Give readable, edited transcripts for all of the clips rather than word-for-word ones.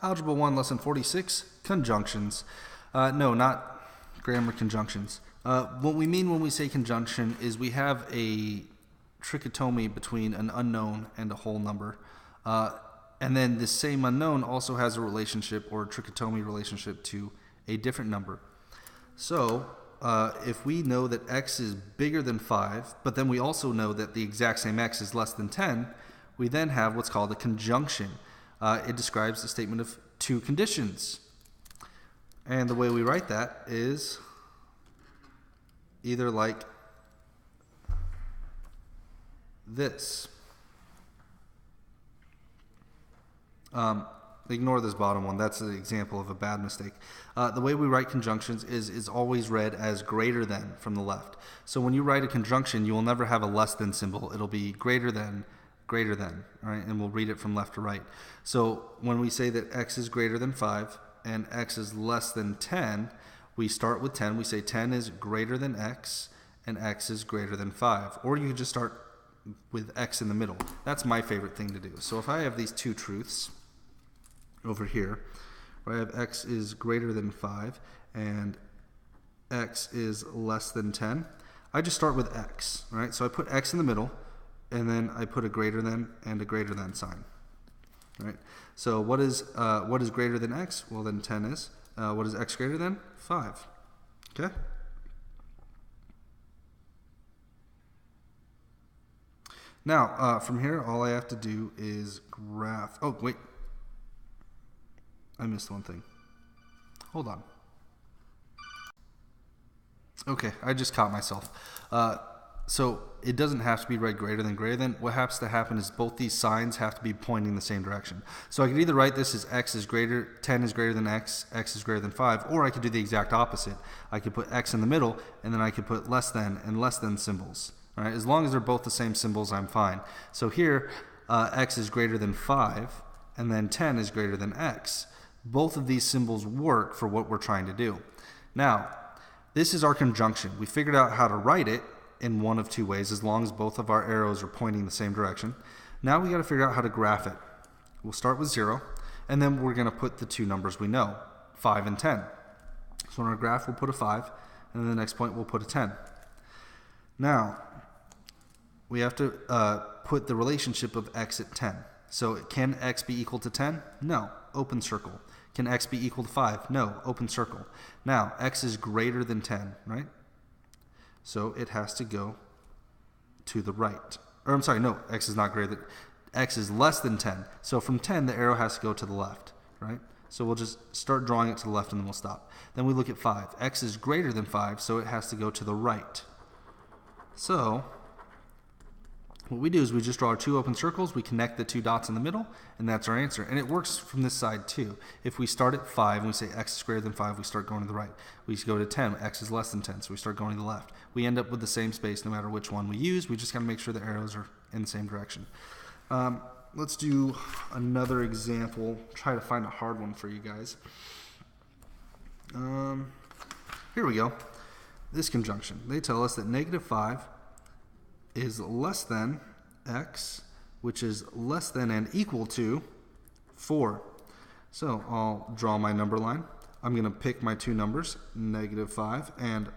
Algebra 1, Lesson 46, conjunctions. No, not grammar conjunctions. What we mean when we say conjunction is we have a trichotomy between an unknown and a whole number. And then this same unknown also has a relationship or a trichotomy relationship to a different number. So if we know that x is bigger than 5, but then we also know that the exact same x is less than 10, we then have what's called a conjunction. It describes the statement of two conditions. And the way we write that is either like this. Ignore this bottom one. That's an example of a bad mistake. The way we write conjunctions is always read as greater than from the left. So when you write a conjunction, you will never have a less than symbol. It'll be greater than, all right? And we'll read it from left to right. So when we say that x is greater than 5 and x is less than 10, we start with 10. We say 10 is greater than x and x is greater than 5. Or you could just start with x in the middle. That's my favorite thing to do. So if I have these two truths over here, where I have x is greater than 5 and x is less than 10, I just start with x, right? So I put x in the middle, and then I put a greater than and a greater than sign, right? So what is greater than x? Well, then 10 is. What is x greater than? 5, okay? Now, from here, all I have to do is graph. Oh, wait. I missed one thing. Hold on. Okay, I just caught myself. So it doesn't have to be read greater than. What has to happen is both these signs have to be pointing the same direction. So I could either write this as x is greater, 10 is greater than x is greater than 5, or I could do the exact opposite. I could put x in the middle, and then I could put less than and less than symbols. All right? As long as they're both the same symbols, I'm fine. So here, x is greater than 5, and then 10 is greater than x. Both of these symbols work for what we're trying to do. Now, this is our conjunction. We figured out how to write it in one of two ways, as long as both of our arrows are pointing the same direction. Now we got to figure out how to graph it. We'll start with 0, and then we're going to put the two numbers we know, 5 and 10. So on our graph, we'll put a 5, and then the next point, we'll put a 10. Now, we have to put the relationship of x at 10. So can x be equal to 10? No. Open circle. Can x be equal to 5? No. Open circle. Now, x is greater than 10, right? So it has to go to the right. Or I'm sorry, no, x is not greater than, x is less than 10. So from 10, the arrow has to go to the left, right? So we'll just start drawing it to the left and then we'll stop. Then we look at 5. X is greater than 5, so it has to go to the right. So what we do is we just draw our two open circles, we connect the two dots in the middle, and that's our answer. And it works from this side too. If we start at 5 and we say x is greater than 5, we start going to the right. We go to 10, x is less than 10, so we start going to the left. We end up with the same space no matter which one we use. We just got to make sure the arrows are in the same direction. Let's do another example. Try to find a hard one for you guys. Here we go. This conjunction. They tell us that -5 is less than x, which is less than and equal to 4. So I'll draw my number line. I'm going to pick my two numbers, -5 and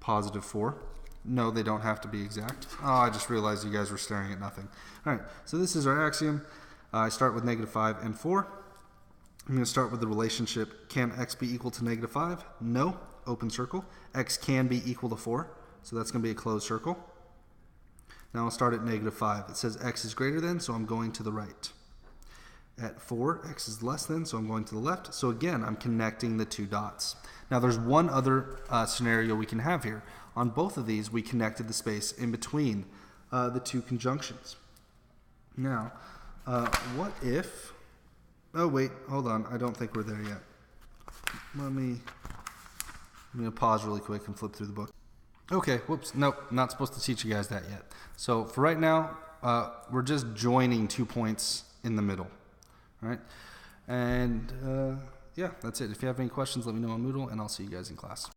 +4. No, they don't have to be exact. Oh, I just realized you guys were staring at nothing. All right, so this is our axiom. I start with -5 and 4. I'm going to start with the relationship, can x be equal to -5? No, open circle. X can be equal to 4, so that's going to be a closed circle. Now I'll start at -5. It says x is greater than, so I'm going to the right. At 4, x is less than, so I'm going to the left. So again, I'm connecting the two dots. Now there's one other scenario we can have here. On both of these, we connected the space in between the two conjunctions. Now, what if... Oh, wait, hold on. I don't think we're there yet. I'm going to pause really quick and flip through the book. Okay, whoops, nope, not supposed to teach you guys that yet. So for right now, we're just joining 2 points in the middle, all right? And yeah, that's it. If you have any questions, let me know on Moodle, and I'll see you guys in class.